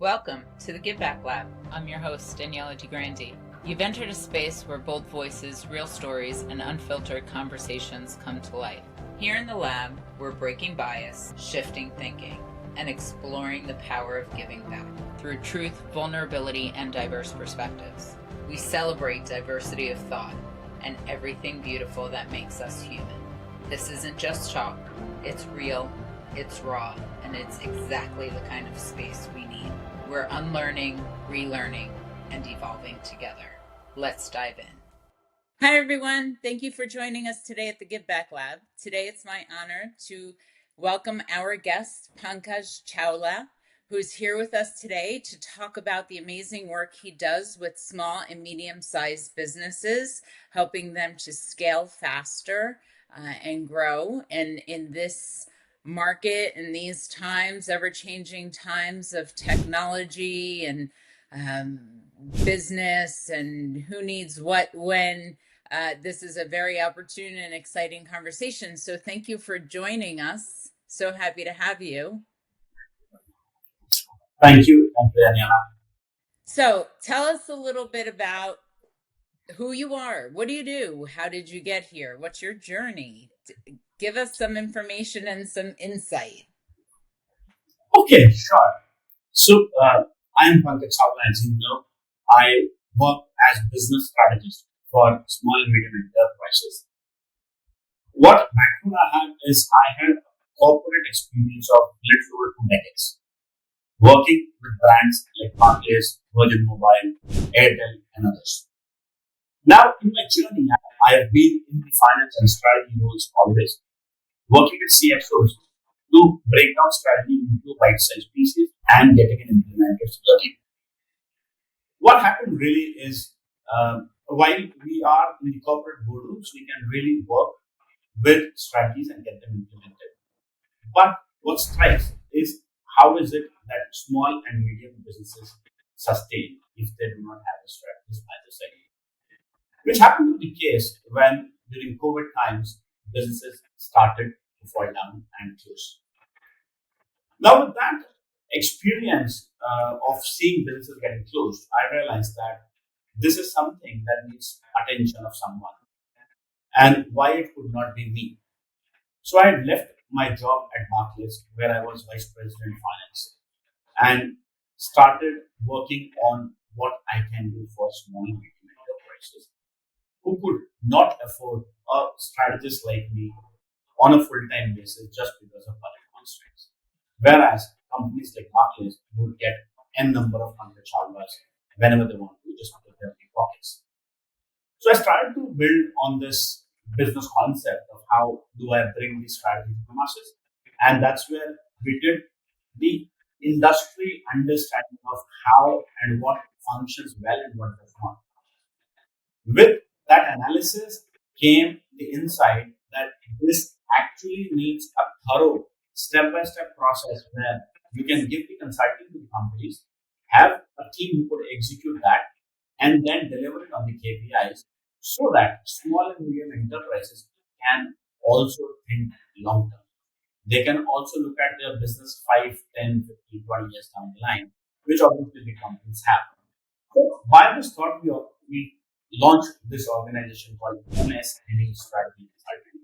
Welcome to the Give Back Lab. I'm your host, Daniella Grande. You've entered a space where bold voices, real stories, and unfiltered conversations come to life. Here in the lab, we're breaking bias, shifting thinking, and exploring the power of giving back through truth, vulnerability, and diverse perspectives. We celebrate diversity of thought and everything beautiful that makes us human. This isn't just talk, it's real, it's raw, and it's exactly the kind of space we need. We're unlearning, relearning, and evolving together. Let's dive in. Hi, everyone. Thank you for joining us today at the Give Back Lab. Today, it's my honor to welcome our guest, Pankaj Chawla, who's here with us today to talk about the amazing work he does with small and medium-sized businesses, helping them to scale faster and grow. And in this market, in these times, ever-changing times of technology and business and who needs what when, this is a very opportune and exciting conversation. So thank you for joining us. So happy to have you. Thank you, Daniella. So tell us a little bit about who you are. What do you do? How did you get here? What's your journey? Give us some information and some insight. Okay, sure. So, I'm Pankaj Chawla, as you know. I work as business strategist for small and medium enterprises. What background I have is I had a corporate experience of little over 2 decades, working with brands like Barclays, Virgin Mobile, Airtel, and others. Now, in my journey, I have been in the finance and strategy roles always, working with CXOs to break down strategy into bite-sized pieces and getting it implemented slowly. What happened really is, while we are in the corporate boardrooms, we can really work with strategies and get them implemented. But what strikes is how is it that small and medium businesses sustain if they do not have a strategist by the side? Which happened to be the case when during COVID times businesses started to fall down and close. Now, with that experience of seeing businesses getting closed, I realized that this is something that needs attention of someone, and why it could not be me. So I had left my job at Barclays, where I was vice president finance, and started working on what I can do for small and medium enterprises who could not afford a strategist like me on a full-time basis just because of budget constraints. Whereas companies like Barclays would get n number of Pankaj Chawlas whenever they want to, just because they have big pockets. So I started to build on this business concept of how do I bring these strategies to masses, and that's where we did the industry understanding of how and what functions well and what does not. With that analysis came the insight that this actually needs a thorough step-by-step process where you can give the consulting to the companies, have a team who could execute that, and then deliver it on the KPIs so that small and medium enterprises can also think long term. They can also look at their business 5, 10, 15, 20 years down the line, which obviously the companies have. So by this thought, we launched this organization called MSME Strategy Consulting,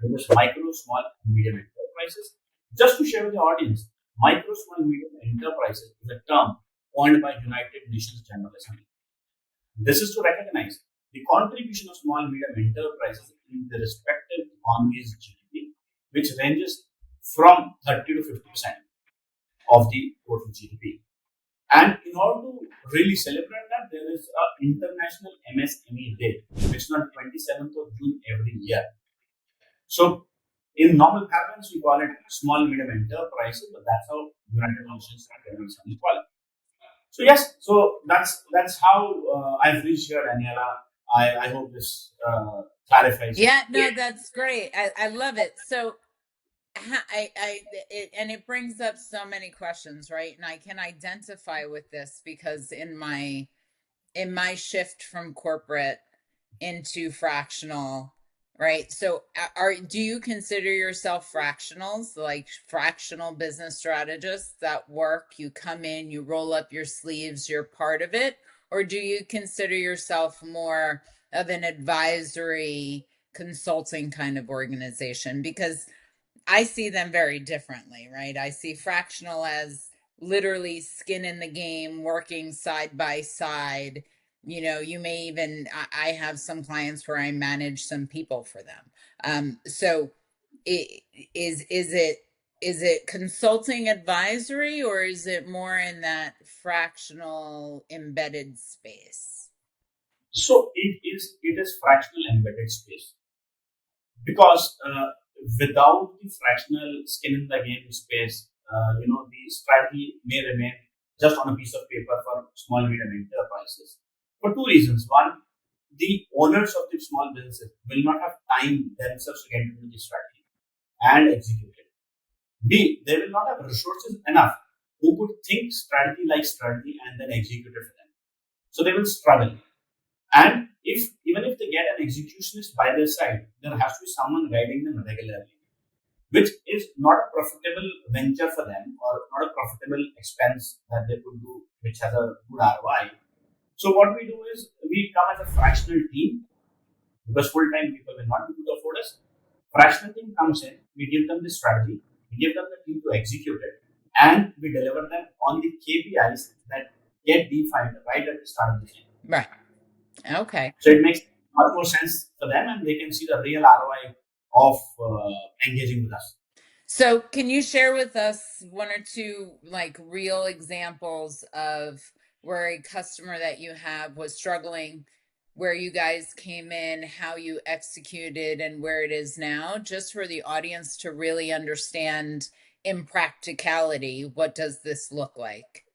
which is micro, small, and medium enterprises. Just to share with the audience, micro, small, and medium enterprises is a term coined by United Nations General Assembly. This is to recognize the contribution of small and medium enterprises in the respective economies' GDP, which ranges from 30 to 50% of the total GDP. And in order to really celebrate that, there is an International MSME Day, which is on 27th of June every year. So, in normal parlance, we call it small and medium enterprises, but that's how United Nations call it. So yes, so that's how I've reached here, Daniella. I hope this clarifies. Yeah, no, that's great. I love it. So it brings up so many questions, right? And I can identify with this because in my shift from corporate into fractional, Right. So do you consider yourself fractionals, like fractional business strategists that work, you come in, you roll up your sleeves, you're part of it? Or do you consider yourself more of an advisory consulting kind of organization? Because I see them very differently, right? I see fractional as literally skin in the game, working side by side. You may even, I have some clients where I manage some people for them. So it, is it consulting advisory, or is it more in that fractional embedded space? So it is fractional embedded space because without the fractional skin in the game space, the strategy may remain just on a piece of paper for small medium enterprises for two reasons. One, the owners of the small businesses will not have time themselves to get into the strategy and execute it. B, they will not have resources enough who could think strategy like strategy and then execute it for them. So they will struggle. And if even if they get an executionist by their side, there has to be someone guiding them regularly, which is not a profitable venture for them or not a profitable expense that they could do, which has a good ROI. So what we do is we come as a fractional team because full-time people will not be able to afford us. Fractional team comes in, we give them the strategy, we give them the team to execute it, and we deliver them on the KPIs that get defined right at the start of the game. Right. Okay. So it makes much more sense for them, and they can see the real ROI of engaging with us. So, can you share with us one or two like real examples of where a customer that you have was struggling, where you guys came in, how you executed, and where it is now, just for the audience to really understand in practicality, what does this look like?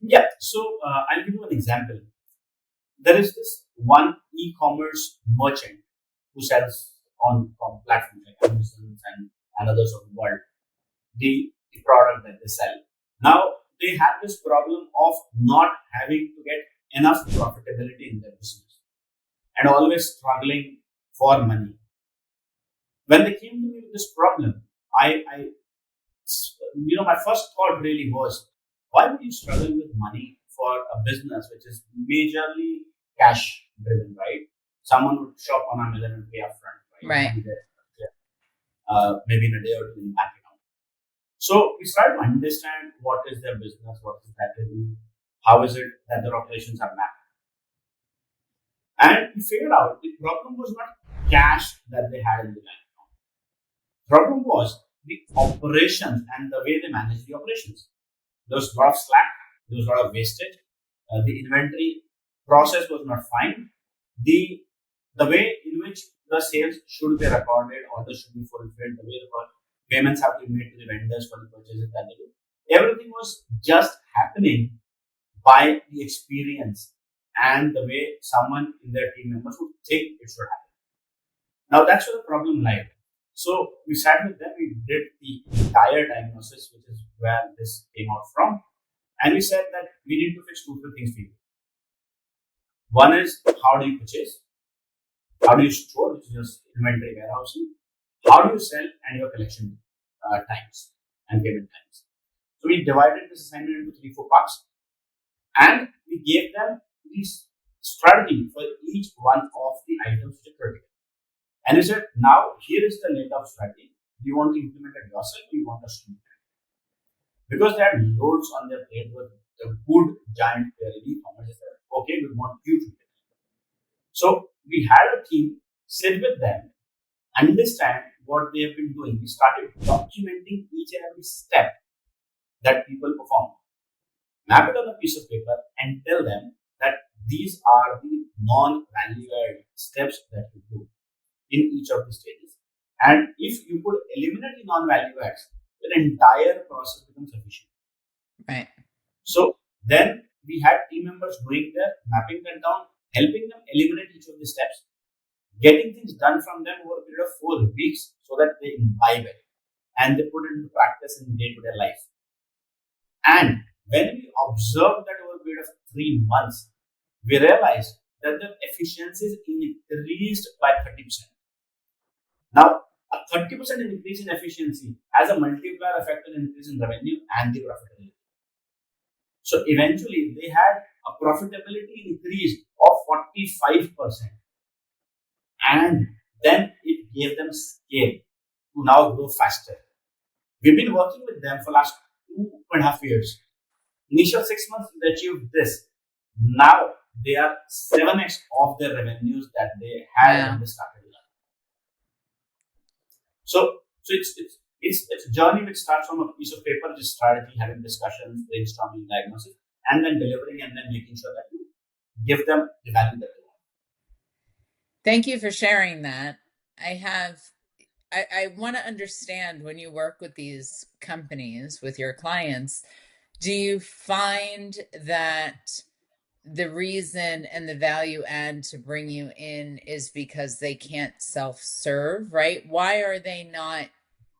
Yeah. So I'll give you an example. There is this one e-commerce merchant who sells on platforms like Amazon and others of the world the product that they sell. Now they have this problem of not having to get enough profitability in their business and always struggling for money. When they came to me with this problem, my first thought really was, why would you struggle with money for a business which is majorly cash driven, right? Someone would shop on Amazon and pay upfront, right? Right. Maybe in a day or two in bank account. So we started to understand what is their business, what is that they do, how is it that their operations are mapped. And we figured out the problem was not cash that they had in the bank account. The problem was the operations and the way they manage the operations. There was a lot of slack, there was a lot of wastage, the inventory process was not fine, the way in which the sales should be recorded, orders should be fulfilled, the way the payments have to be made to the vendors for the purchases that they do. Everything was just happening by the experience and the way someone in their team members would think it should happen. Now that's where the problem lied. So we sat with them, we did the entire diagnosis, which is where this came out from. And we said that we need to fix two things for you. One is, how do you purchase? How do you store, which is just inventory warehousing? How do you sell, and your collection times and payment times? So we divided this assignment into 3-4 parts, and we gave them this strategy for each one of the items which are critical. And we said, now here is the laid out strategy. Do you want to implement it yourself, or you want us to implement it? Because they had loads on their plate with the good giant e-commerce. They said, okay, we want you to do it. So we had a team sit with them, understand what they have been doing. We started documenting each and every step that people perform. Map it on a piece of paper and tell them that these are the non-value-add steps that you do in each of the stages. And if you could eliminate the non-value adds, the entire process becomes efficient. Right. So then we had team members doing their mapping them down, helping them eliminate each of the steps, getting things done from them over a period of 4 weeks so that they imbibe it and they put it into practice in day-to-day life. And when we observed that over a period of 3 months, we realized that the efficiencies increased by 30%. Now, a 30% increase in efficiency has a multiplier effect on increase in revenue and the profitability. So eventually, they had a profitability increase of 45%, and then it gave them scale to now grow faster. We've been working with them for last 2.5 years. Initial 6 months, they achieved this. Now they are 7x of the revenues that they had when they started. So it's a journey which starts from a piece of paper, just strategy, having discussions, brainstorming, diagnosis, and then delivering, and then making sure that you give them the value that they want. Thank you for sharing that. I want to understand, when you work with these companies, with your clients, do you find that the reason and the value add to bring you in is because they can't self-serve, right? Why are they not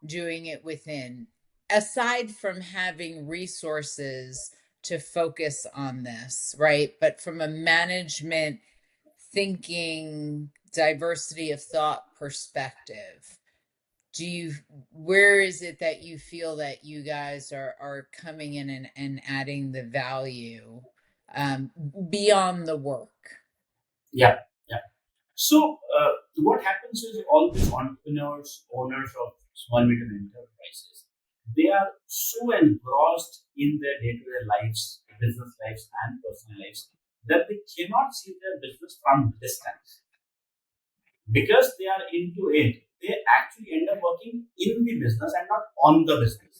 doing it within, aside from having resources to focus on this, right? But from a management thinking, diversity of thought perspective, where is it that you feel that you guys are coming in and adding the value beyond the work? Yeah. So what happens is, all these entrepreneurs, owners of small medium enterprises, they are so engrossed in their day-to-day lives, business lives and personal lives, that they cannot see their business from distance. Because they are into it, they actually end up working in the business and not on the business.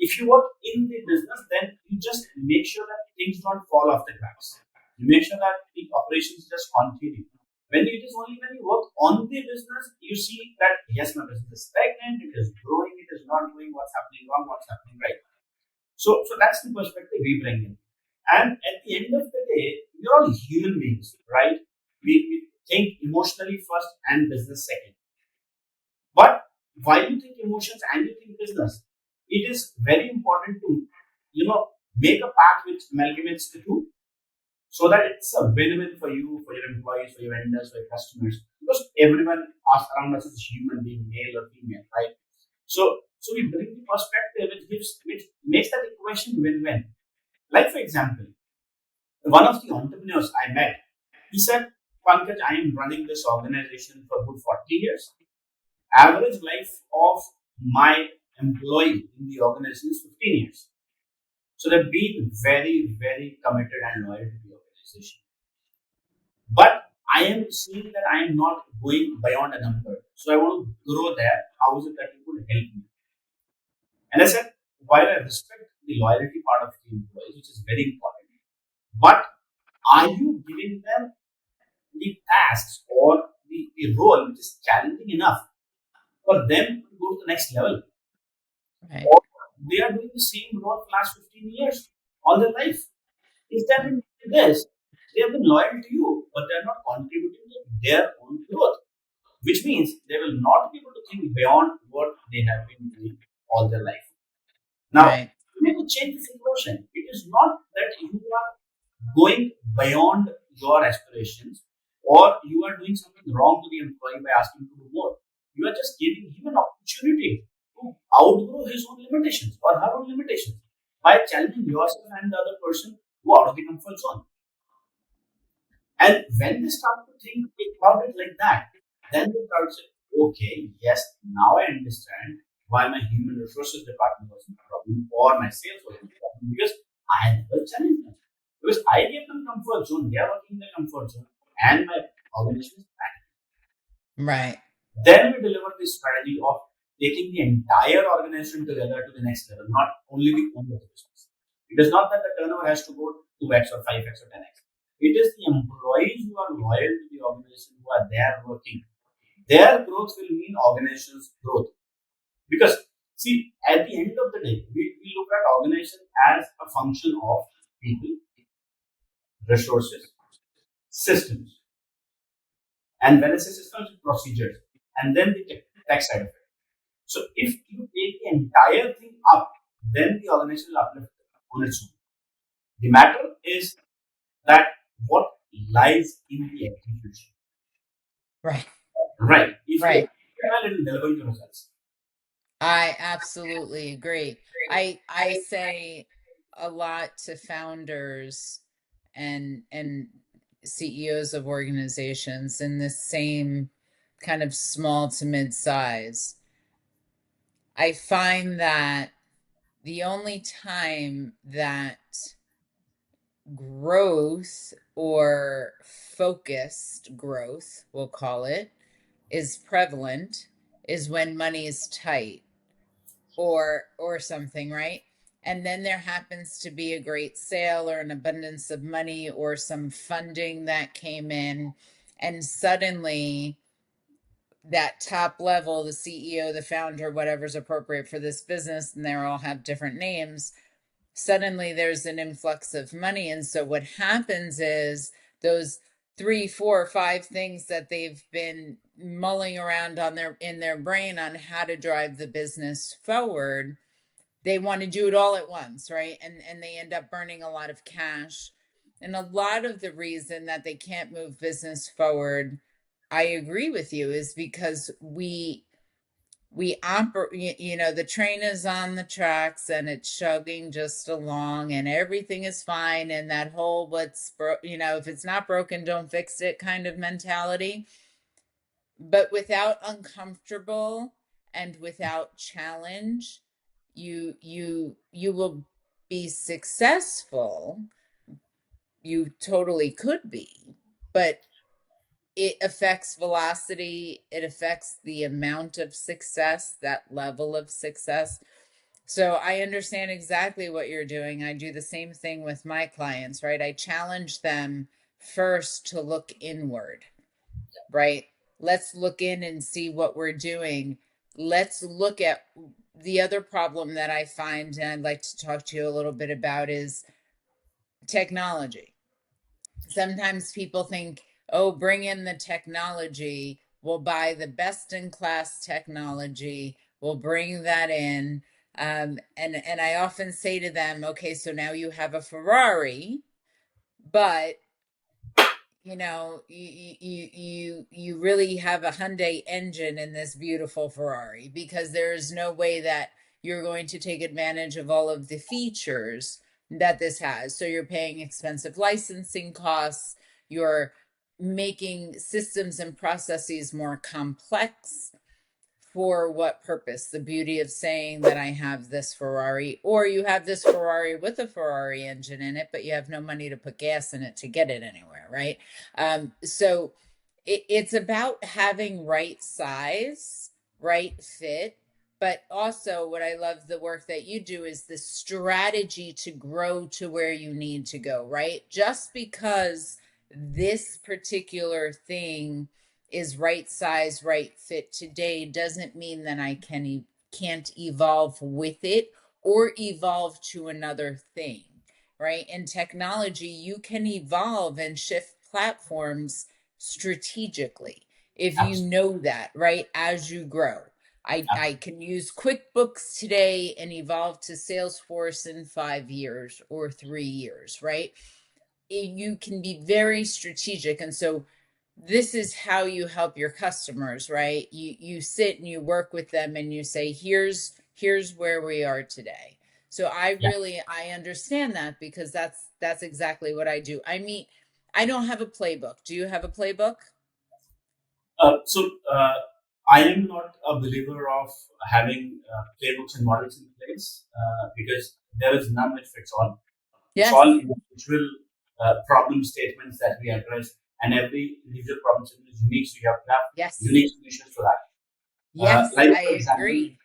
If you work in the business, then you just make sure that things don't fall off the cracks. You make sure that the operations just continue. When it is only when you work on the business, you see that yes, my business is stagnant, it is growing, it is not growing, what's happening wrong, what's happening right. So that's the perspective we bring in. And at the end of the day, we're all human beings, right? We think emotionally first and business second. But while you think emotions and you think business, it is very important to, make a path which amalgamates the two, so that it's a win-win for you, for your employees, for your vendors, for your customers, because everyone around us is human being, male or female, right? So we bring the perspective which makes that equation win-win. Like, for example, one of the entrepreneurs I met, he said, Pankaj, I am running this organization for good 40 years. Average life of my employee in the organization is 15 years. So they've been very, very committed and loyal to the organization. But I am seeing that I am not going beyond a number. So I want to grow there. How is it that you could help me? And I said, while I respect the loyalty part of the employees, which is very important, but are you giving them the tasks or the role which is challenging enough for them to go to the next level? Right. Or they are doing the same role for the last 15 years, all their life. If they have been doing this, they have been loyal to you, but they are not contributing to their own growth, which means they will not be able to think beyond what they have been doing all their life. Now, Right. you need to change the situation. It is not that you are going beyond your aspirations or you are doing something wrong to the employee by asking to do more. You are just giving him an opportunity to outgrow his own limitations or her own limitations by challenging yourself and the other person to out of the comfort zone. And when they start to think about it like that, then they start to say, okay, yes, now I understand why my human resources department was a problem or my sales was a problem, because I never challenged them. Because I gave them comfort zone, they are working in their comfort zone, and my organization is bad. Right. Then we deliver this strategy of taking the entire organization together to the next level, not only the owner of the business. It is not that the turnover has to go 2x or 5x or 10x. It is the employees who are loyal to the organization, who are there working. Their growth will mean organization's growth. Because, see, at the end of the day, we look at organization as a function of people, resources, systems. And when I say systems, procedures, and then the tech side of it. So if you take the entire thing up, then the organization will uplift on its own. The matter is that what lies in the execution. Right. Right. If you Right. are, it will deliver the results. I absolutely agree. I say a lot to founders and CEOs of organizations in the same kind of small to mid size. I find that the only time that growth or focused growth, we'll call it, is prevalent is when money is tight or something, right? And then there happens to be a great sale or an abundance of money or some funding that came in, and suddenly that top level, the CEO, the founder, whatever's appropriate for this business, and they all have different names, suddenly there's an influx of money. And so what happens is those three, four, five things that they've been mulling around on their in their brain on how to drive the business forward, they want to do it all at once, right? And they end up burning a lot of cash. And a lot of the reason that they can't move business forward, I agree with you, is because we operate, the train is on the tracks and it's chugging just along and everything is fine, and that whole if it's not broken, don't fix it kind of mentality. But without uncomfortable and without challenge, you will be successful. You totally could be, but it affects velocity, it affects the amount of success, that level of success. So I understand exactly what you're doing. I do the same thing with my clients, right? I challenge them first to look inward, right? Let's look in and see what we're doing. Let's look at the other problem that I find, and I'd like to talk to you a little bit about, is technology. Sometimes people think, oh, bring in the technology, we'll buy the best in class technology, we'll bring that in. And I often say to them, okay, so now you have a Ferrari, but you really have a Hyundai engine in this beautiful Ferrari, because there is no way that you're going to take advantage of all of the features that this has. So you're paying expensive licensing costs, you're making systems and processes more complex. For what purpose? The beauty of saying that I have this Ferrari, or you have this Ferrari with a Ferrari engine in it, but you have no money to put gas in it to get it anywhere, right? So it's about having right size, right fit, but also what I love the work that you do is the strategy to grow to where you need to go, right? Just because this particular thing is right size, right fit today doesn't mean that I can't evolve with it or evolve to another thing, right? In technology, you can evolve and shift platforms strategically if you Absolutely. know that, right? As you grow. I can use QuickBooks today and evolve to Salesforce in 5 years or 3 years, right? You can be very strategic. And so this is how you help your customers, right? You sit and you work with them and you say, here's where we are today. So Yeah. I understand that, because that's exactly what I do. I don't have a playbook. Do you have a playbook? So I am not a believer of having playbooks and models in place because there is none which fits all. It's Yes. all individual problem statements that we address, and every individual problem statement is unique. So you have to have Yes. unique solutions for that. Yes, Like I for example, agree.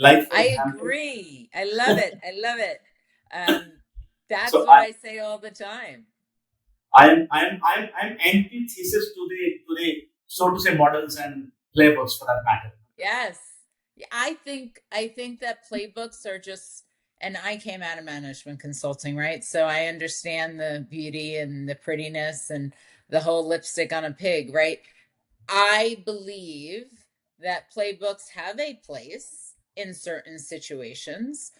like for I example, agree. I love it. I love it. Um, that's so what I say all the time. I'm antithesis to the so to say models and playbooks for that matter. Yes. Yeah, I think that playbooks are just, and I came out of management consulting, right? So I understand the beauty and the prettiness and the whole lipstick on a pig, right? I believe that playbooks have a place in certain situations,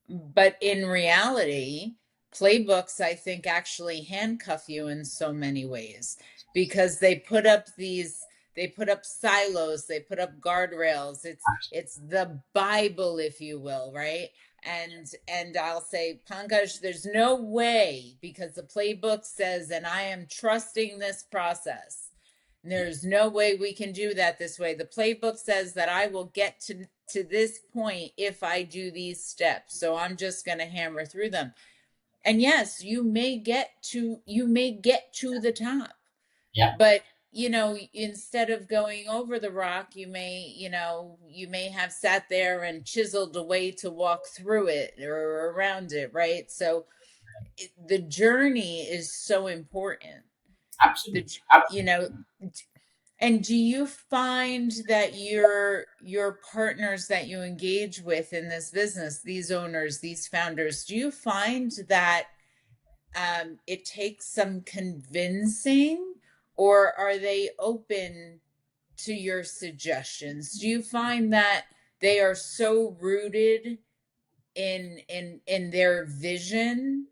but in reality, Playbooks, I think, actually handcuff you in so many ways because they put up silos, they put up guardrails. It's the Bible, if you will, right? And I'll say, Pankaj, there's no way, because the playbook says, and I am trusting this process. There's no way we can do that this way. The playbook says that I will get to this point if I do these steps. So I'm just going to hammer through them. And yes, you may get to the top. Yeah. But instead of going over the rock, you may have sat there and chiseled a way to walk through it or around it, right? So the journey is so important. Absolutely. And do you find that your partners that you engage with in this business, these owners, these founders, do you find that it takes some convincing, or are they open to your suggestions? Do you find that they are so rooted in their vision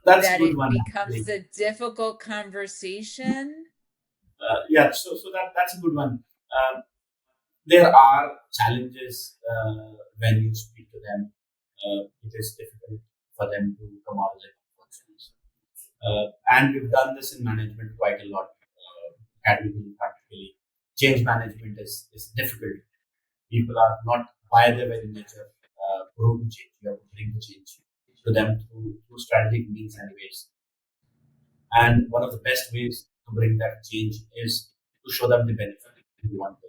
That's a that good it one. becomes a difficult conversation? Yeah, so that's a good one. There are challenges when you speak to them. It is difficult for them to come out of their comfort zones. And we've done this in management quite a lot, academically, practically. Change management is difficult. People are not by their very nature prone to change. You have to bring the change to them through strategic means and ways. And one of the best ways to bring that change is to show them the benefit you want to,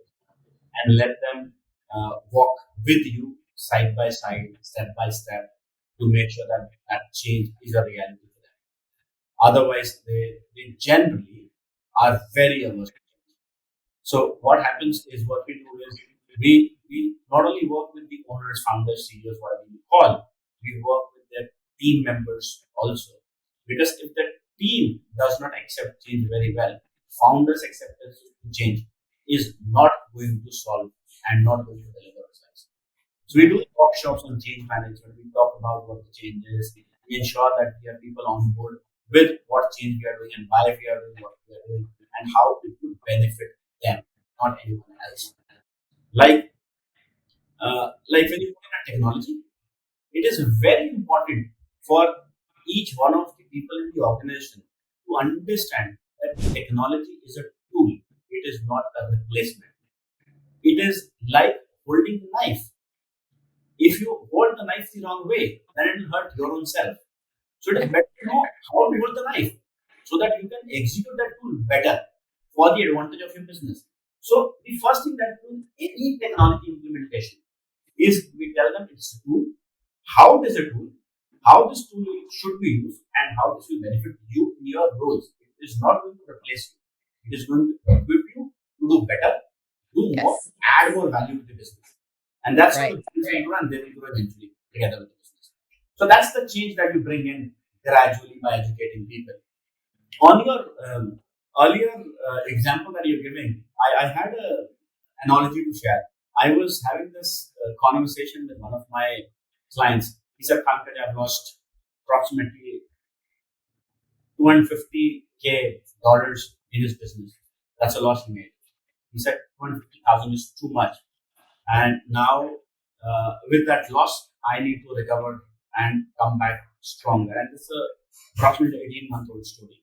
and let them walk with you side by side, step by step, to make sure that that change is a reality for them. Otherwise, they generally are very averse. So what happens is, what we do is, we not only work with the owners, founders, CEOs, whatever you call, we work with their team members also. Because if the team does not accept change very well, founders' acceptance to change is not going to solve and not going to deliver results. So we do workshops on change management. We talk about what the change is. We ensure that we have people on board with what change we are doing and why we are doing what we are doing and how it would benefit them, not anyone else. Like when you look at technology, it is very important for each one of the people in the organization to understand that technology is a tool. It is not a replacement. It is like holding the knife. If you hold the knife the wrong way, then it will hurt your own self. So it is better to know how to hold the knife so that you can execute that tool better for the advantage of your business. So the first thing that we do in any technology implementation is we tell them it's a tool, how it is a tool, how this tool should be used, and how this will benefit you in your roles. It is not going to replace you. It is going to equip you to do better, do more, Yes. add more value to the business. And that's how Right. the business will grow, and they will grow eventually together with the business. So that's the change that you bring in gradually by educating people. On your earlier example that you're giving, I had a analogy to share. I was having this conversation with one of my clients. He said, Pankaj, I've lost approximately $250K in his business. That's a loss he made. He said 250,000 is too much. And now, with that loss, I need to recover and come back stronger. And it's a approximately 18-month-old story.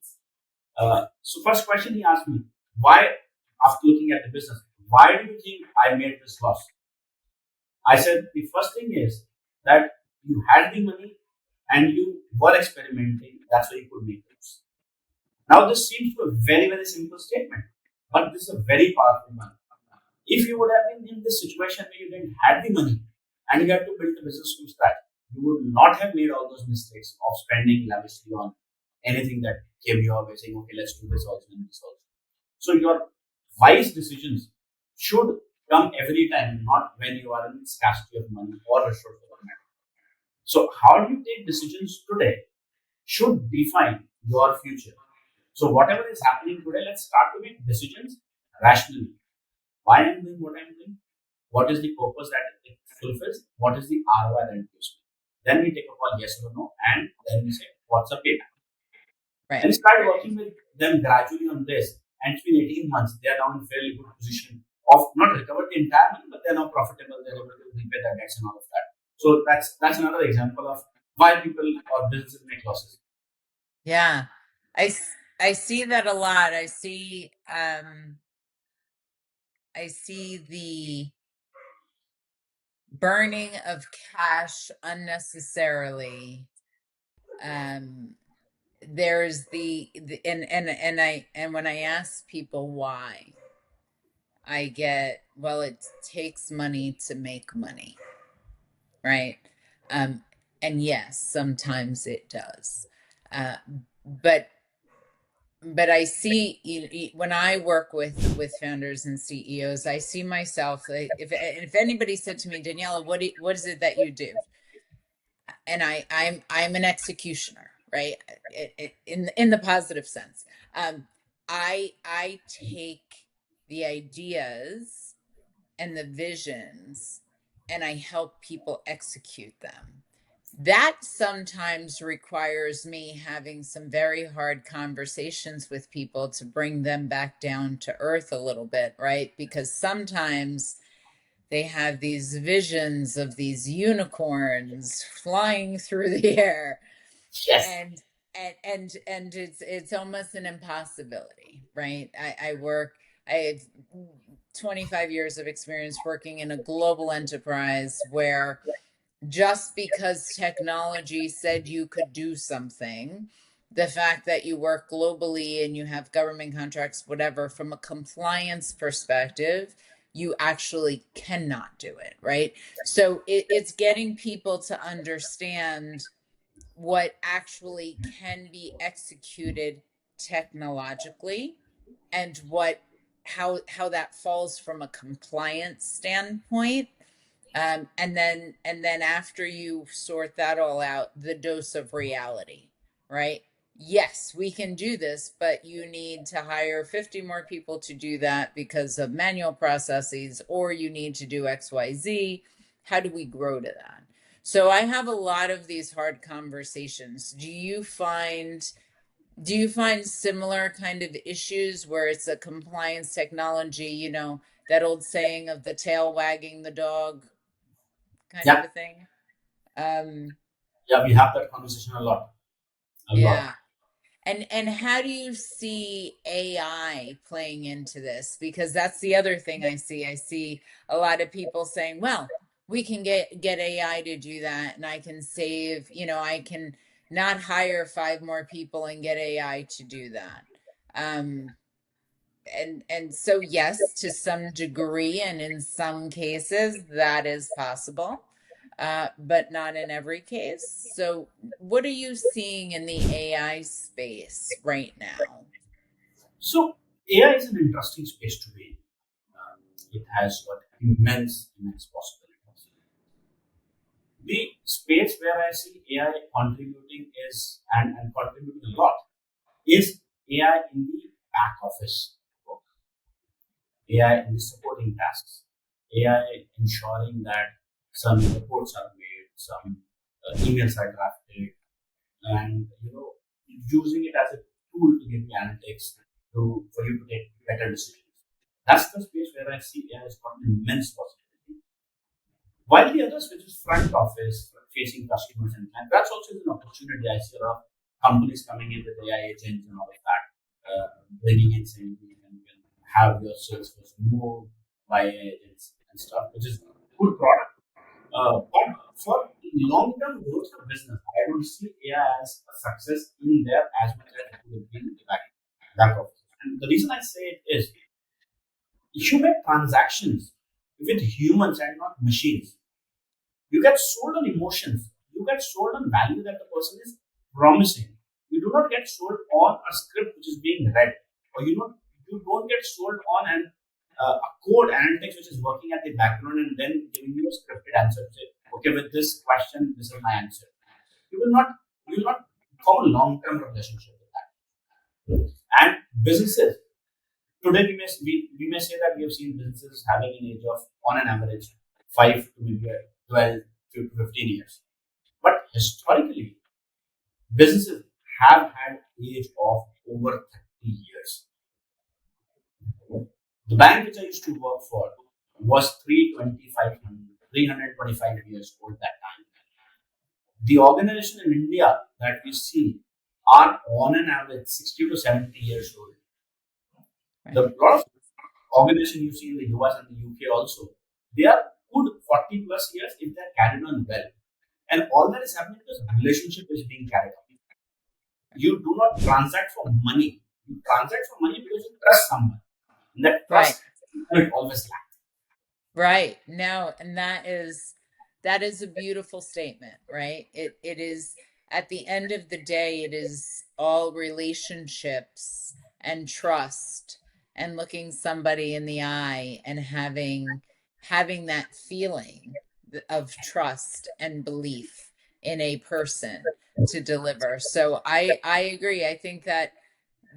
So first question he asked me, why, after looking at the business, why do you think I made this loss? I said, the first thing is that you had the money and you were experimenting. That's why you could make this. Now, this seems to a very, very simple statement, but this is a very powerful one. If you would have been in this situation where you didn't have the money and you had to build the business from scratch, you would not have made all those mistakes of spending lavishly on anything that came your way, saying, okay, let's do this also and this also. So your wise decisions should come every time, not when you are in scarcity of money or a short of money. So how do you take decisions today should define your future. So whatever is happening today, let's start to make decisions rationally. Why I'm doing what I'm doing? What is the purpose that it fulfills? What is the ROI that it gives me? Then we take a call, yes or no, and then we say, what's the pay. Right. And start working with them gradually on this. And within 18 months, they are now in fairly good position of not recovered the entire money, but they're now profitable. They're able to repay their debts and all of that. So that's another example of why people or businesses make losses. Yeah. I see that a lot. I see the burning of cash unnecessarily. There's and when I ask people why, I get, well, it takes money to make money, right? And yes, sometimes it does. Uh, but I see, when I work with founders and CEOs, I see myself, if anybody said to me, Daniella, what is it that you do? And I'm an executioner, right? In the positive sense. I take the ideas and the visions and I help people execute them. That sometimes requires me having some very hard conversations with people to bring them back down to earth a little bit, right? Because sometimes they have these visions of these unicorns flying through the air, Yes. and it's almost an impossibility, right? I have 25 years of experience working in a global enterprise where just because technology said you could do something, the fact that you work globally and you have government contracts, whatever, from a compliance perspective, you actually cannot do it, right? So it's getting people to understand what actually can be executed technologically and how that falls from a compliance standpoint. And then after you sort that all out, the dose of reality, right? Yes, we can do this, but you need to hire 50 more people to do that because of manual processes, or you need to do XYZ. How do we grow to that? So I have a lot of these hard conversations. Do you find similar kind of issues where it's a compliance technology, that old saying of the tail wagging the dog kind of Yeah. a thing? Um, Yeah, we have that conversation a lot. A lot. yeah. And how do you see AI playing into this? Because that's the other thing I see. I see a lot of people saying, well, we can get AI to do that, and I can save, I can not hire 5 more people and get AI to do that. Um, and so yes, to some degree, and in some cases that is possible, but not in every case. So what are you seeing in the AI space right now? So AI is an interesting space to be in. It has got immense possibilities. The space where I see AI contributing is and contributing a lot is AI in the back office work, AI in the supporting tasks, AI ensuring that some reports are made, some emails are drafted, and using it as a tool to give you analytics for you to take better decisions. That's the space where I see AI has got immense possibility. While the others, which is front office, facing customers and clients, that's also an opportunity. I see a lot of companies coming in with AI agents and all of that, bringing in saying you can have your sales force move by AI agents and stuff, which is a good product. But for long-term growth of business, I don't see AI as a success in there as much as it would have been in the back office. And the reason I say it is, if you make transactions with humans and not machines, you get sold on emotions. You get sold on value that the person is promising. You do not get sold on a script which is being read, or you don't get sold on a code analytics which is working at the background and then giving you a scripted answer. Say, okay, with this question, this is my answer. You will not form a long-term relationship with that. And businesses today we may say that we have seen businesses having an age of on an average 5 to maybe 12 to 15 years. But historically, Businesses have had age of over 30 years. The bank which I used to work for was 325 years old that time. The organization in India that we see are on an average 60 to 70 years old. The Right. lot of organization you see in the US and the UK also, they are good 40 plus years if they're carried on well. And all that is happening because relationship is being carried on. You do not transact for money. You transact for money because you trust someone. And that Right. trust will always lack. Right. No, and that is a beautiful statement, right? It is, at the end of the day, it is all relationships and trust and looking somebody in the eye and having that feeling of trust and belief in a person to deliver. So I agree. I think that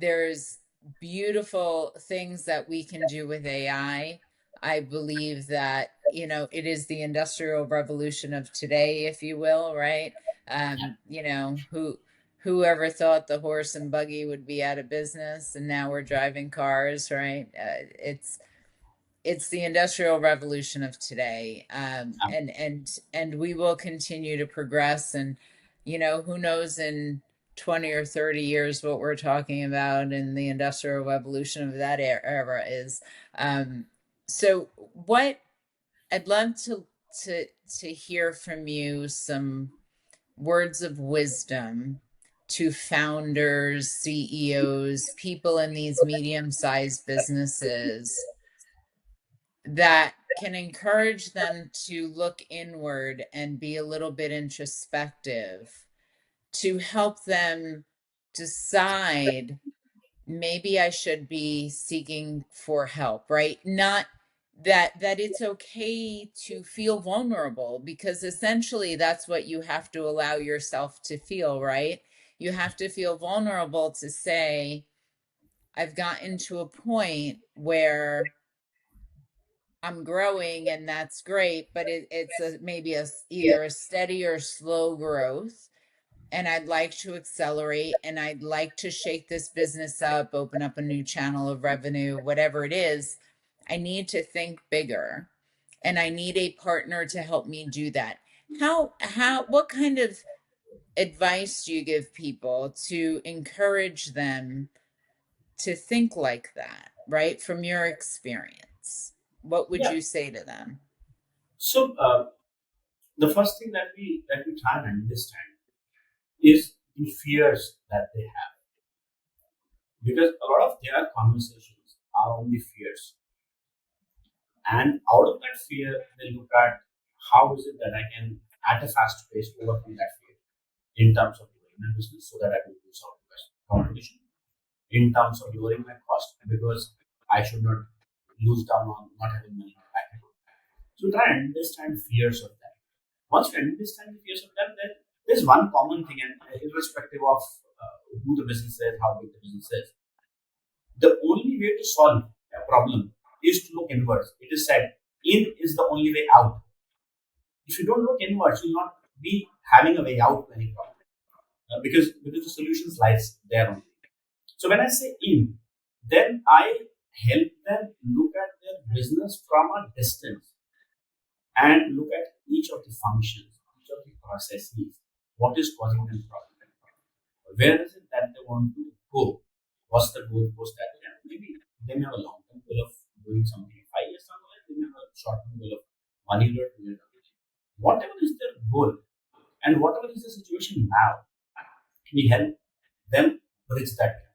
there's beautiful things that we can do with AI. I believe that, it is the industrial revolution of today, if you will, right? Whoever thought the horse and buggy would be out of business, and now we're driving cars, right? It's the industrial revolution of today, and we will continue to progress. And who knows in 20 or 30 years what we're talking about in the industrial revolution of that era is. So what I'd love to hear from you, some words of wisdom to founders, CEOs, people in these medium-sized businesses that can encourage them to look inward and be a little bit introspective, to help them decide, maybe I should be seeking for help, right? Not that it's okay to feel vulnerable, because essentially that's what you have to allow yourself to feel, right? You have to feel vulnerable to say, I've gotten to a point where I'm growing, and that's great, but it's maybe either a steady or slow growth, and I'd like to accelerate, and I'd like to shake this business up, open up a new channel of revenue, whatever it is. I need to think bigger, and I need a partner to help me do that. What kind of advice do you give people to encourage them to think like that, right? From your experience, what would Yeah. you say to them? So the first thing that we try and understand is the fears that they have, because a lot of their conversations are only fears, and out of that fear they look at how is it that I can at a fast pace overcome that fear in terms of growing my business so that I can lose out to competition, in terms of lowering my cost because I should not lose down on not having money in the bank. So try and understand fears of them. Once you understand the fears of them, then there's one common thing, and irrespective of who the business is, how big the business is, the only way to solve a problem is to look inwards. It is said, in is the only way out. If you don't look inwards, you'll not be having a way out to any problem because the solutions lies there only. So when I say in, then I help them look at their business from a distance and look at each of the functions, each of the processes, what is causing them problem, where is it that they want to go, what's the goal post that they have. Maybe they may have a long term goal of doing something 5 years down the line, they may have a short term goal of 1 year or 2 years. Whatever is their goal and whatever is the situation now, we help them bridge that gap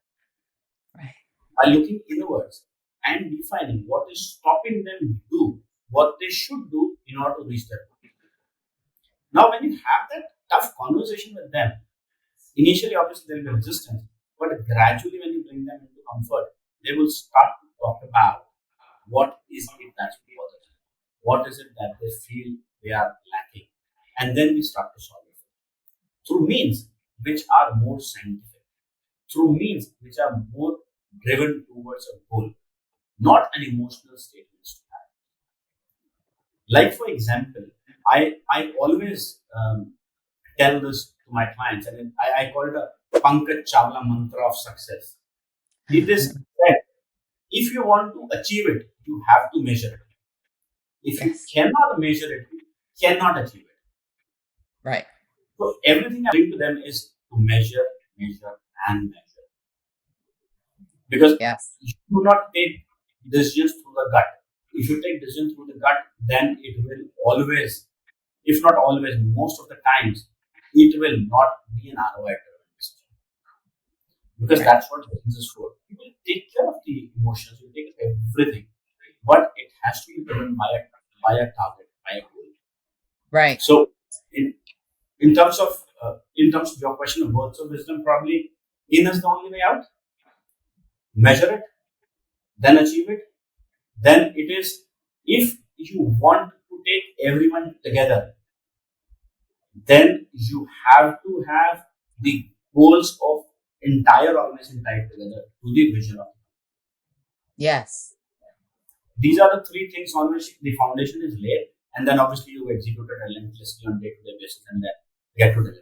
Right. by looking inwards and defining what is stopping them do what they should do in order to reach their goal. Now, when you have that tough conversation with them, initially, obviously, there will be resistance, but gradually, when you bring them into comfort, they will start to talk about what is it that's bothering them, what is it that they feel they are lacking, and then we start to solve it through means which are more scientific, through means which are more driven towards a goal, not an emotional statements to have. Like, for example, I always tell this to my clients, and I call it a Pankaj Chawla mantra of success. It is that if you want to achieve it, you have to measure it. If you Yes. cannot measure it, you cannot achieve it. Right. So everything I bring to them is to measure, and measure. Because Yes. you do not take decisions through the gut. If you take decisions through the gut, then it will always, if not always, most of the times, it will not be an ROI driven decision. Because Right. that's what business is for. You will take care of the emotions, you take care of everything, but it has to be driven by a target, by a goal. Right. So, in terms of your question of words of wisdom, probably in is the only way out. Measure it, then achieve it. Then it is, if you want to take everyone together, then you have to have the goals of entire organization tied together to the vision of. Yes. These are the three things on which the foundation is laid, and then obviously you execute it relentlessly on day-to-day basis, and then get to deliver.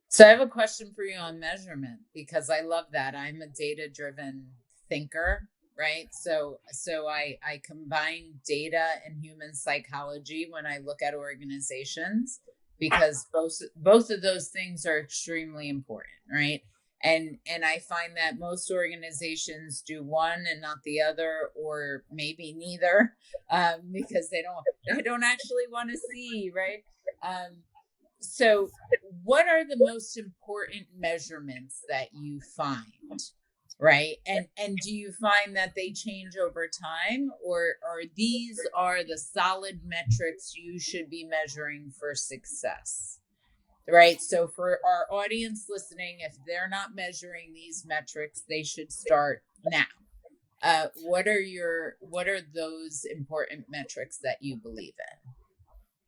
So I have a question for you on measurement, because I love that. I'm a data-driven thinker, right? So I combine data and human psychology when I look at organizations, because both of those things are extremely important, right? And I find that most organizations do one and not the other, or maybe neither, because they don't actually want to see, right? So what are the most important measurements that you find, right? And do you find that they change over time, or these are the solid metrics you should be measuring for success, right? So for our audience listening, if they're not measuring these metrics, they should start now. What are those important metrics that you believe in?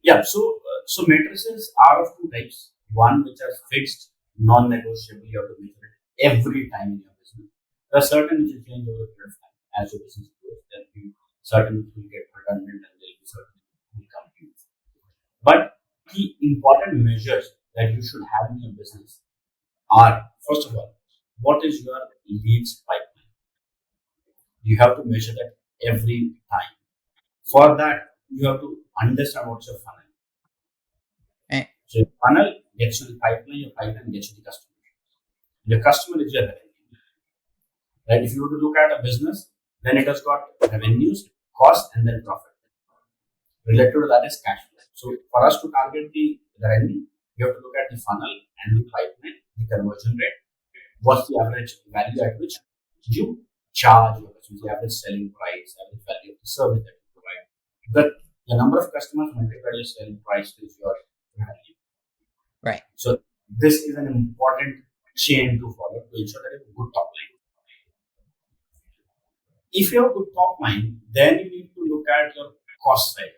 Yeah, so matrices are of two types. One which are fixed, non-negotiable, you have to measure it every time in your business. There are certain which will change over a period of time as your business grows. There will be certain which will get redundant, and there will be certain which will come to you. But the important measures that you should have in your business are, first of all, what is your leads pipeline? You have to measure that every time. For that, you have to understand what's your funnel. Right. So your funnel gets you the pipeline, your pipeline gets you the customer. Your customer is your revenue. Right? If you were to look at a business, then it has got revenues, cost, and then profit. Related to that is cash flow. So for us to target the revenue, you have to look at the funnel and the pipeline, the conversion rate. What's the average value at which you charge your customers, the average selling price, average value of the service that you provide. The number of customers multiplied by your selling price is your revenue. Right. So this is an important chain to follow to ensure that you have a good top line. If you have a good top line, then you need to look at your cost side.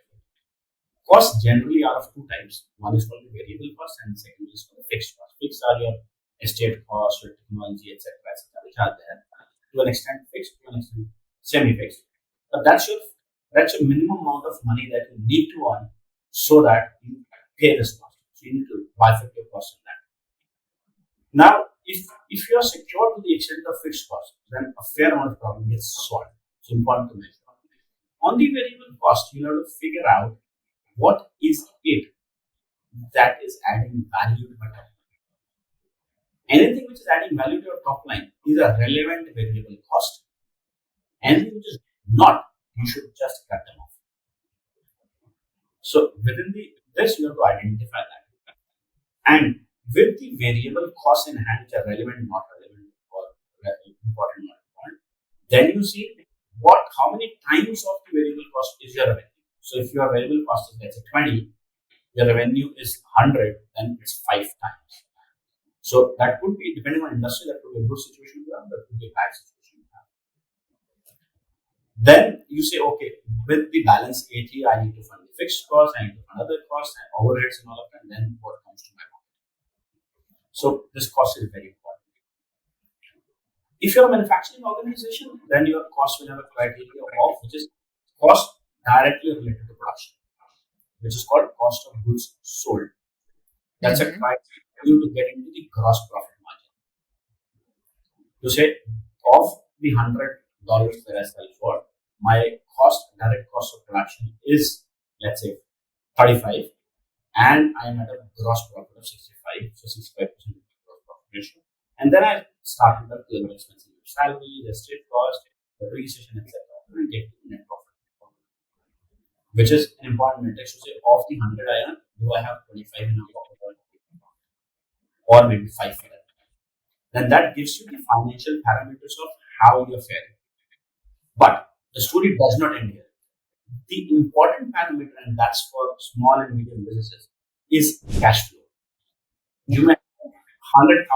Costs generally are of two types. One is called the variable cost, and the second is called the fixed cost. Fixed are your estate costs, your technology, etc., which are there to an extent fixed, to an extent semi-fixed. But that's your minimum amount of money that you need to earn so that you pay this cost. So you need to bifurcate your cost in that. Now, if you are secure to the extent of fixed cost, then a fair amount of problem gets solved. It's important to measure. On the variable cost, you have to figure out what is it that is adding value to my top line. Anything which is adding value to your top line is a relevant variable cost. Anything which is not, you should just cut them off. So within this, you have to identify that. And with the variable costs in hand, which are relevant, not relevant, or important, not important, then you see how many times of the variable cost is your revenue. So if your variable cost is, let's say, 20, your revenue is 100, then it's 5 times. So that could be, depending on industry, that could be a good situation you have, that could be a bad situation you have. Then you say, okay, with the balance 80, I need to fund the fixed cost, I need to fund other costs and overheads and all of that, and then what comes to my pocket. So this cost is very important. If you're a manufacturing organization, then your cost will have a criteria of which is cost directly related to production, which is called cost of goods sold. That's a Mm-hmm. criteria for you to get into the gross profit margin. To say, of the $100 that I sell for, my direct cost of production is, let's say, 35, and I'm at a gross profit of 65, so 65% gross profit ratio. And then I start with the labor expenses, salary, the state cost, the registration, etc. And get to net profit, which is an important metric to say, of the 100 I earn, do I have 25 in a pocket or maybe 5 for that? Then that gives you the financial parameters of how you're faring. But the story does not end here. The important parameter, and that's for small and medium businesses, is cash flow. You may have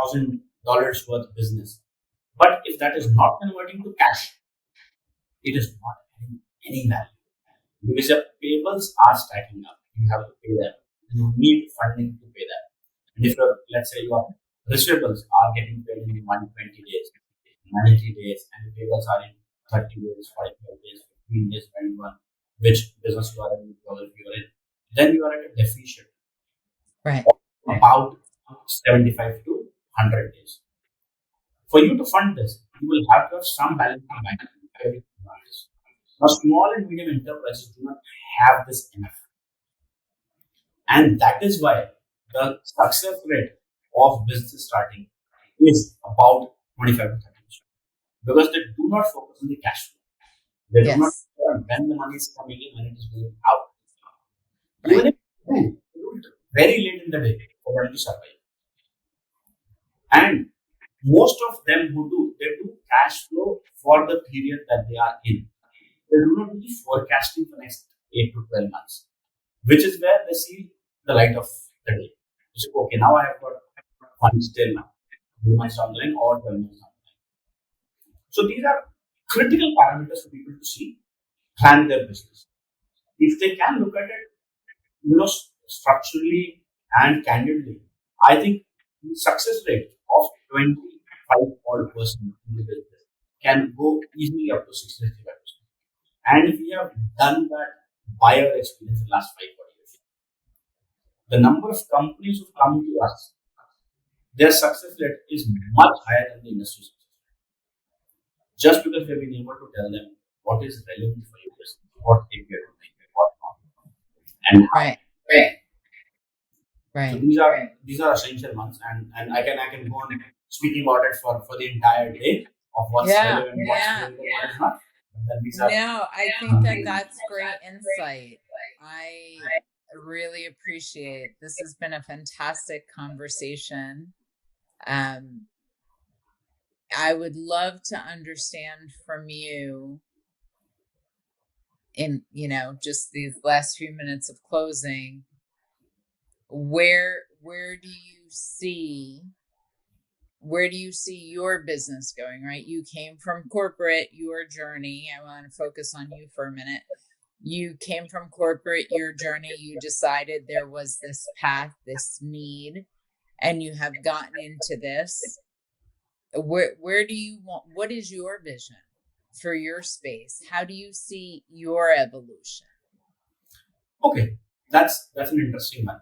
$100,000 worth of business, but if that is not converting to cash, it is not having any value. Because your payables are stacking up, you have to pay them. You need funding to pay them. And if let's say your receivables are getting paid in 120 days, 90 days, and the payables are in 30 days, 45 days, 15 days, depending on which business you are in, which geography you are in, then you are at a deficit Right. of about 75 to 100 days. For you to fund this, you will have to have some balance in the bank. Now, small and medium enterprises do not have this enough. And that is why the success rate of business starting is about 25 to 30%. Because they do not focus on the cash flow. They do not Yes. care when the money is coming in, when it is going out. Right. Even if they do it very late in the day for them to survive. And most of them who do, they do cash flow for the period that they are in. They do not do the forecasting for next 8 to 12 months, which is where they see the light of the day. You say, okay, now I have got funds till 2 months down the line or 12 months down the line. So these are critical parameters for people to see, plan their business. If they can look at it, structurally and candidly, I think the success rate of 25% in the business can go easily up to 60-65%. And if we have done that by our experience in the last 5 years, the number of companies who come to us, their success rate is much higher than the industry success rate. Just because we have been able to tell them what is relevant for your business, what KPI to make, what not, and how. Right. So these are essential ones, and I can go on speaking about it for the entire day of what's relevant, what's relevant, what is not. But these are No, I think that's great insight. I really appreciate. This has been a fantastic conversation. I would love to understand from you in, just these last few minutes of closing, where do you see your business going, right? You came from corporate, your journey. I want to focus on you for a minute. You came from corporate, your journey, you decided there was this path, this need, and you have gotten into this. Where do you want, what is your vision for your space? How do you see your evolution? Okay, that's an interesting one.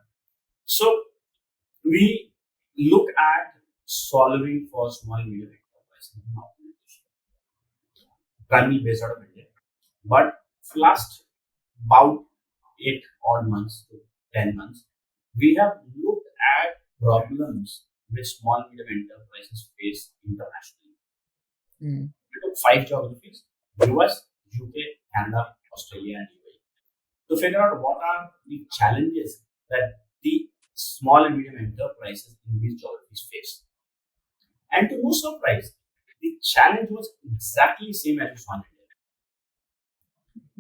So we look at solving for small and medium enterprises in an organization, primarily based out of India. But for last about 8 odd months to 10 months, we have looked at problems which small and medium enterprises face internationally. We took 5 geographies: US, UK, Canada, Australia, and UAE, to figure out what are the challenges that the small and medium enterprises in these geographies face. And to no surprise, the challenge was exactly the same as we saw in India.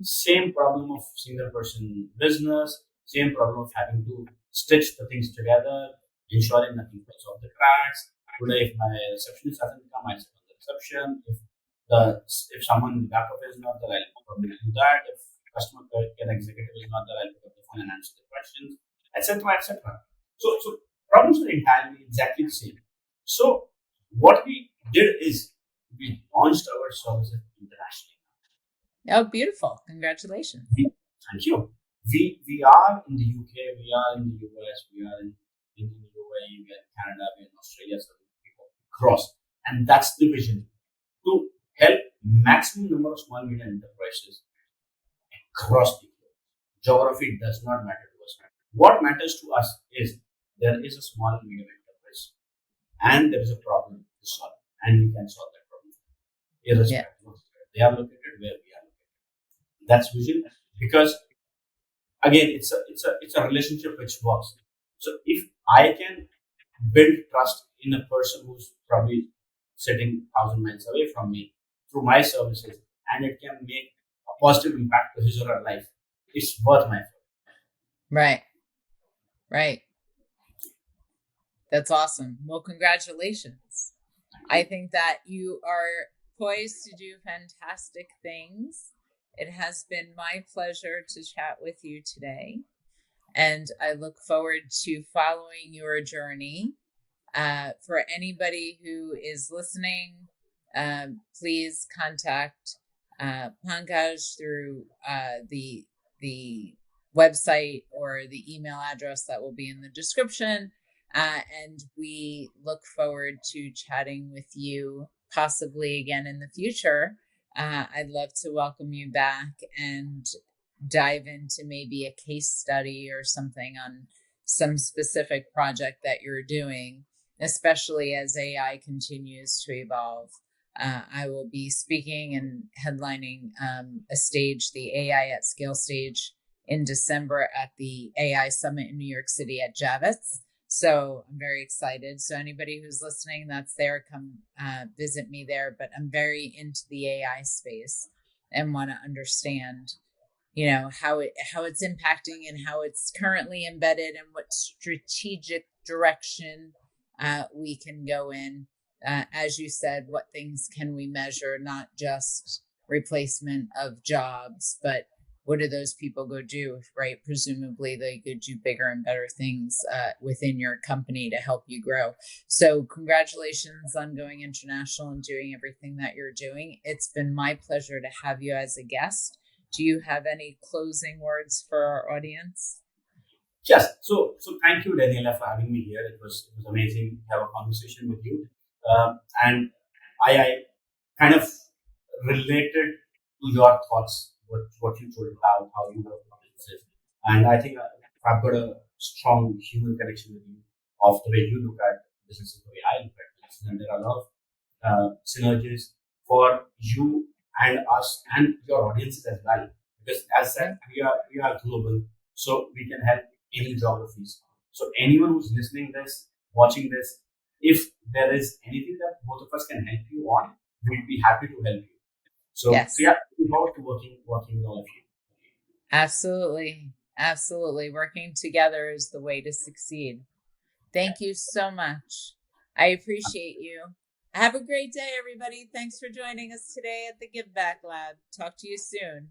Same problem of single person business, same problem of having to stitch the things together, ensuring nothing falls off the tracks. Today, if my receptionist hasn't come, I sit on the reception. If someone in the back office is not there, I'll probably do that. If customer care executive is not there, I'll pick up the phone and answer the questions, etc., etc. So problems are entirely exactly the same. So what we did is we launched our services internationally. Oh, beautiful. Congratulations. Thank you. We are in the UK, we are in the US, we are in in UAE, we are in Canada, we are in Australia, so people across. And that's the vision, to help maximum number of small medium enterprises across the globe. Geography does not matter to us. What matters to us is there is a small medium enterprise and there is a problem to solve, and we can solve that problem irrespective of where they are located, where we are located. That's vision, because again, it's a relationship which works. So if I can build trust in a person who's probably sitting 1,000 miles away from me through my services, and it can make a positive impact to his or her life, it's worth my effort. Right. That's awesome. Well, congratulations. I think that you are poised to do fantastic things. It has been my pleasure to chat with you today, and I look forward to following your journey. For anybody who is listening, please contact Pankaj through the website or the email address that will be in the description. And we look forward to chatting with you possibly again in the future. I'd love to welcome you back and dive into maybe a case study or something on some specific project that you're doing, especially as AI continues to evolve. I will be speaking and headlining a stage, the AI at Scale stage, in December at the AI Summit in New York City at Javits. So I'm very excited. So anybody who's listening that's there, come visit me there. But I'm very into the AI space and want to understand, how it's impacting and how it's currently embedded and what strategic direction we can go in. As you said, what things can we measure, not just replacement of jobs, but what do those people go do, right? Presumably they could do bigger and better things within your company to help you grow. So congratulations on going international and doing everything that you're doing. It's been my pleasure to have you as a guest. Do you have any closing words for our audience? Yes. So thank you, Daniella, for having me here. It was amazing to have a conversation with you. And I kind of related to your thoughts, what you told about how you work with businesses. And I think I've got a strong human connection with you of the way you look at businesses, the way I look at businesses. And there are a lot of synergies for you and us and your audiences as well. Because as said, we are global, so we can help any geographies. So anyone who's listening this, watching this, if there is anything that both of us can help you on, we'd be happy to help you. So, Yes. yeah, looking forward to working with all of you. Absolutely. Working together is the way to succeed. Thank you so much. I appreciate you. Have a great day, everybody. Thanks for joining us today at the Give Back Lab. Talk to you soon.